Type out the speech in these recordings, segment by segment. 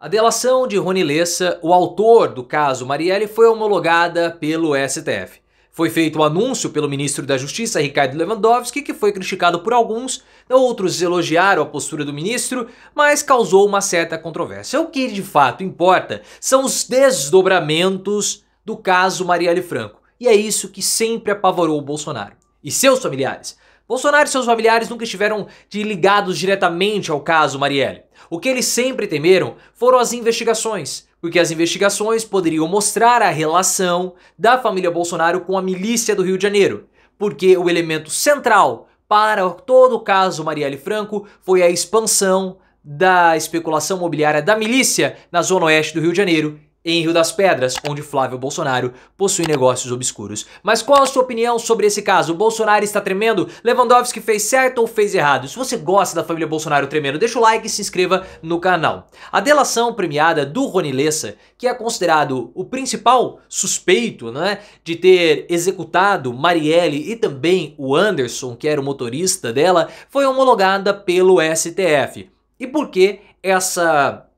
A delação de Rony Lessa, o autor do caso Marielle, foi homologada pelo STF. Foi feito um anúncio pelo ministro da Justiça, Ricardo Lewandowski, que foi criticado por alguns, outros elogiaram a postura do ministro, mas causou uma certa controvérsia. O que de fato importa são os desdobramentos do caso Marielle Franco. E é isso que sempre apavorou o Bolsonaro e seus familiares. Bolsonaro e seus familiares nunca estiveram ligados diretamente ao caso Marielle. O que eles sempre temeram foram as investigações, porque as investigações poderiam mostrar a relação da família Bolsonaro com a milícia do Rio de Janeiro, porque o elemento central para todo o caso Marielle Franco foi a expansão da especulação imobiliária da milícia na zona oeste do Rio de Janeiro, em Rio das Pedras, onde Flávio Bolsonaro possui negócios obscuros. Mas qual a sua opinião sobre esse caso? O Bolsonaro está tremendo? Lewandowski fez certo ou fez errado? Se você gosta da família Bolsonaro tremendo, deixa o like e se inscreva no canal. A delação premiada do Rony Lessa, que é considerado o principal suspeito, de ter executado Marielle e também o Anderson, que era o motorista dela, foi homologada pelo STF. E por que essa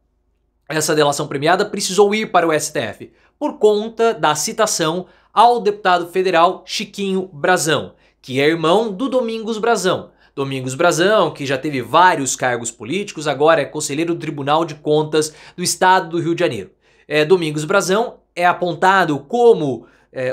delação premiada precisou ir para o STF? Por conta da citação ao deputado federal Chiquinho Brazão, que é irmão do Domingos Brazão. Domingos Brazão, que já teve vários cargos políticos, agora é conselheiro do Tribunal de Contas do Estado do Rio de Janeiro. Domingos Brazão é apontado como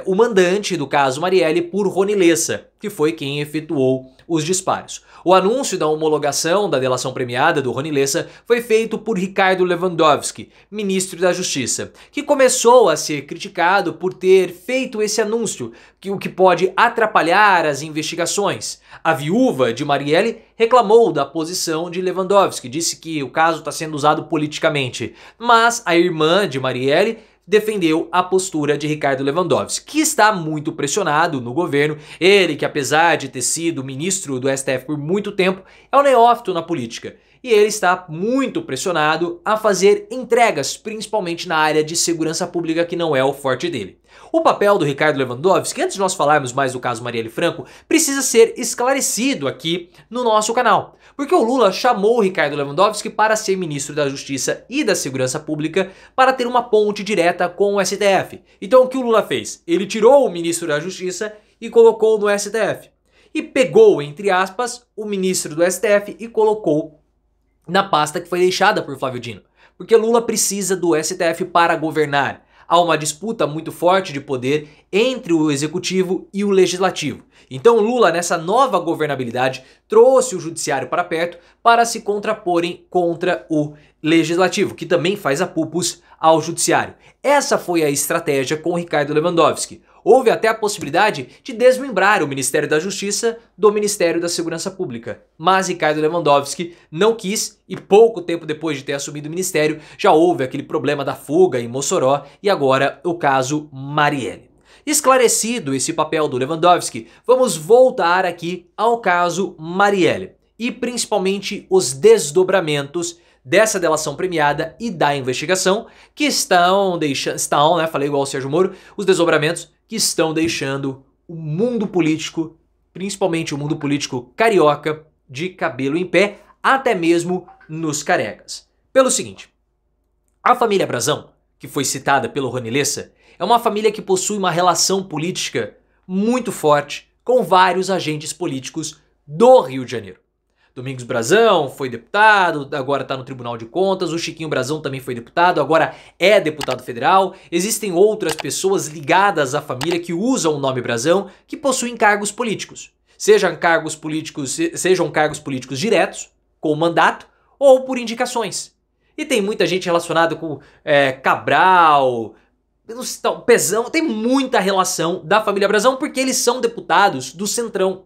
o mandante do caso Marielle por Rony Lessa, que foi quem efetuou os disparos. O anúncio da homologação da delação premiada do Rony Lessa foi feito por Ricardo Lewandowski, ministro da Justiça, que começou a ser criticado por ter feito esse anúncio, o que pode atrapalhar as investigações. A viúva de Marielle reclamou da posição de Lewandowski, disse que o caso está sendo usado politicamente, mas a irmã de Marielle defendeu a postura de Ricardo Lewandowski, que está muito pressionado no governo. Ele, que apesar de ter sido ministro do STF por muito tempo, é um neófito na política. E ele está muito pressionado a fazer entregas, principalmente na área de segurança pública, que não é o forte dele. O papel do Ricardo Lewandowski, antes de nós falarmos mais do caso Marielle Franco, precisa ser esclarecido aqui no nosso canal. Porque o Lula chamou o Ricardo Lewandowski para ser ministro da Justiça e da Segurança Pública para ter uma ponte direta com o STF. Então o que o Lula fez? Ele tirou o ministro da Justiça e colocou no STF. E pegou, entre aspas, o ministro do STF e colocou na pasta que foi deixada por Flávio Dino. Porque Lula precisa do STF para governar. Há uma disputa muito forte de poder entre o executivo e o legislativo. Então Lula, nessa nova governabilidade, trouxe o judiciário para perto para se contraporem contra o legislativo, que também faz apupos ao judiciário. Essa foi a estratégia com Ricardo Lewandowski. Houve até a possibilidade de desmembrar o Ministério da Justiça do Ministério da Segurança Pública. Mas Ricardo Lewandowski não quis e pouco tempo depois de ter assumido o ministério, já houve aquele problema da fuga em Mossoró e agora o caso Marielle. Esclarecido esse papel do Lewandowski, vamos voltar aqui ao caso Marielle e principalmente os desdobramentos dessa delação premiada e da investigação que estão deixando, falei igual o Sérgio Moro, os desdobramentos que estão deixando o mundo político, principalmente o mundo político carioca, de cabelo em pé, até mesmo nos carecas. Pelo seguinte, a família Brazão, que foi citada pelo Rony Lessa, é uma família que possui uma relação política muito forte com vários agentes políticos do Rio de Janeiro. Domingos Brazão foi deputado, agora está no Tribunal de Contas. O Chiquinho Brazão também foi deputado, agora é deputado federal. Existem outras pessoas ligadas à família que usam o nome Brazão, que possuem cargos políticos. Sejam cargos políticos diretos, com mandato, ou por indicações. E tem muita gente relacionada com Cabral, Pezão, tem muita relação da família Brazão, porque eles são deputados do Centrão.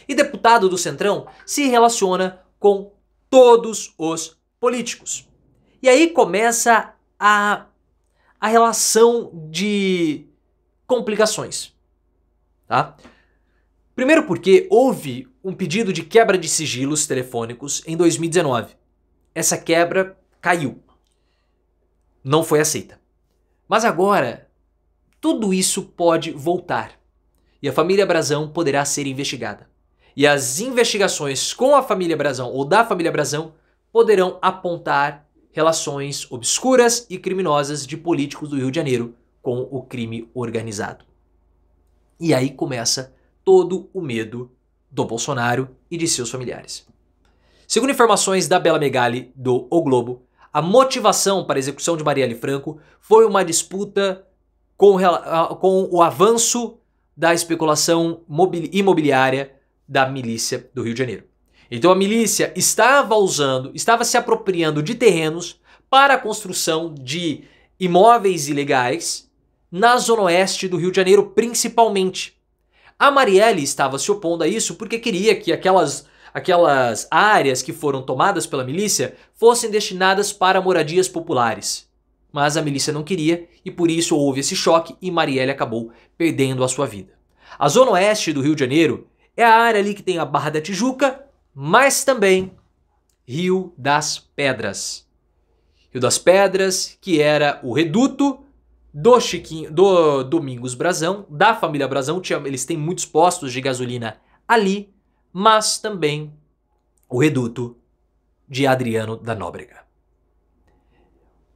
E deputado do Centrão se relaciona com todos os políticos. E aí começa a relação de complicações. Tá? Primeiro porque houve um pedido de quebra de sigilos telefônicos em 2019. Essa quebra caiu. Não foi aceita. Mas agora, tudo isso pode voltar. E a família Brazão poderá ser investigada. E as investigações com a família Brazão ou da família Brazão poderão apontar relações obscuras e criminosas de políticos do Rio de Janeiro com o crime organizado. E aí começa todo o medo do Bolsonaro e de seus familiares. Segundo informações da Bela Megali do O Globo, a motivação para a execução de Marielle Franco foi uma disputa com o avanço da especulação imobiliária da milícia do Rio de Janeiro. Então a milícia estava se apropriando de terrenos para a construção de imóveis ilegais na zona oeste do Rio de Janeiro, principalmente. A Marielle estava se opondo a isso porque queria que aquelas áreas que foram tomadas pela milícia fossem destinadas para moradias populares. Mas a milícia não queria e por isso houve esse choque e Marielle acabou perdendo a sua vida. A zona oeste do Rio de Janeiro é a área ali que tem a Barra da Tijuca, mas também Rio das Pedras. Rio das Pedras, que era o reduto do Domingos Brazão, da família Brazão. Eles têm muitos postos de gasolina ali, mas também o reduto de Adriano da Nóbrega.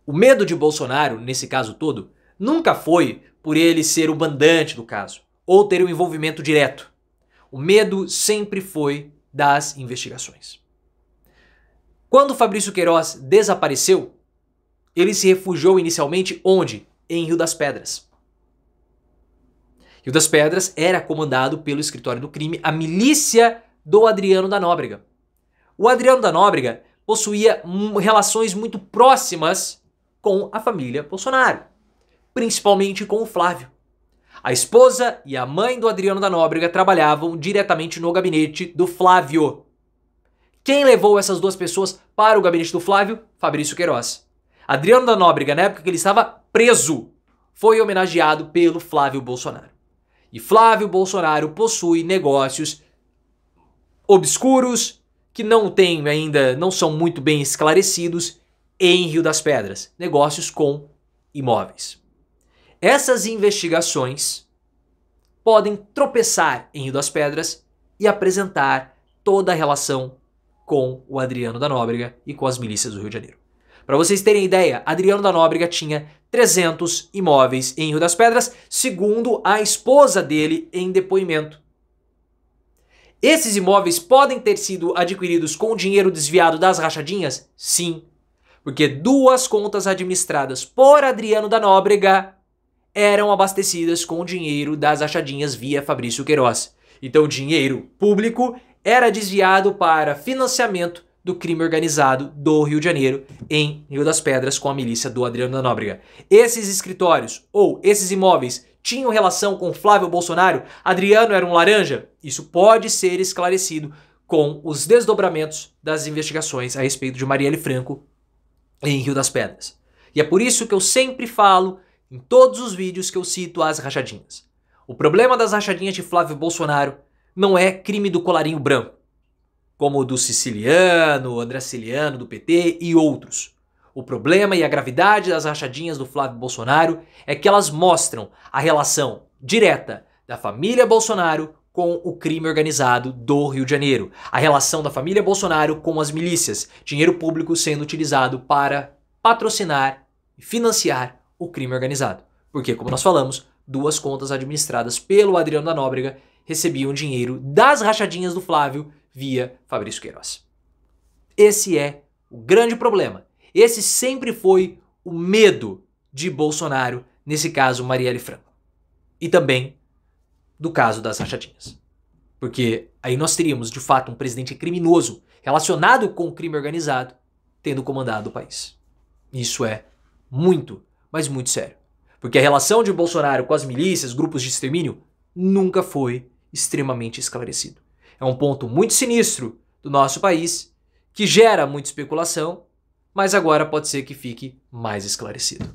O medo de Bolsonaro, nesse caso todo, nunca foi por ele ser o mandante do caso, ou ter um envolvimento direto. O medo sempre foi das investigações. Quando Fabrício Queiroz desapareceu, ele se refugiou inicialmente onde? Em Rio das Pedras. Rio das Pedras era comandado pelo escritório do crime, a milícia do Adriano da Nóbrega. O Adriano da Nóbrega possuía relações muito próximas com a família Bolsonaro, principalmente com o Flávio. A esposa e a mãe do Adriano da Nóbrega trabalhavam diretamente no gabinete do Flávio. Quem levou essas duas pessoas para o gabinete do Flávio? Fabrício Queiroz. Adriano da Nóbrega, na época que ele estava preso, foi homenageado pelo Flávio Bolsonaro. E Flávio Bolsonaro possui negócios obscuros que não são muito bem esclarecidos em Rio das Pedras. Negócios com imóveis. Essas investigações podem tropeçar em Rio das Pedras e apresentar toda a relação com o Adriano da Nóbrega e com as milícias do Rio de Janeiro. Para vocês terem ideia, Adriano da Nóbrega tinha 300 imóveis em Rio das Pedras, segundo a esposa dele em depoimento. Esses imóveis podem ter sido adquiridos com dinheiro desviado das rachadinhas? Sim, porque duas contas administradas por Adriano da Nóbrega eram abastecidas com o dinheiro das rachadinhas via Fabrício Queiroz. Então o dinheiro público era desviado para financiamento do crime organizado do Rio de Janeiro em Rio das Pedras com a milícia do Adriano da Nóbrega. Esses escritórios ou esses imóveis tinham relação com Flávio Bolsonaro? Adriano era um laranja? Isso pode ser esclarecido com os desdobramentos das investigações a respeito de Marielle Franco em Rio das Pedras. E é por isso que eu sempre falo em todos os vídeos que eu cito as rachadinhas. O problema das rachadinhas de Flávio Bolsonaro não é crime do colarinho branco, como o do Siciliano, André Ciliano, do PT e outros. O problema e a gravidade das rachadinhas do Flávio Bolsonaro é que elas mostram a relação direta da família Bolsonaro com o crime organizado do Rio de Janeiro. A relação da família Bolsonaro com as milícias. Dinheiro público sendo utilizado para patrocinar e financiar o crime organizado. Porque, como nós falamos, duas contas administradas pelo Adriano da Nóbrega recebiam dinheiro das rachadinhas do Flávio via Fabrício Queiroz. Esse é o grande problema. Esse sempre foi o medo de Bolsonaro, nesse caso Marielle Franco. E também do caso das rachadinhas. Porque aí nós teríamos, de fato, um presidente criminoso relacionado com o crime organizado tendo comandado o país. Isso é muito, mas muito sério. Porque a relação de Bolsonaro com as milícias, grupos de extermínio, nunca foi extremamente esclarecido. É um ponto muito sinistro do nosso país, que gera muita especulação, mas agora pode ser que fique mais esclarecido.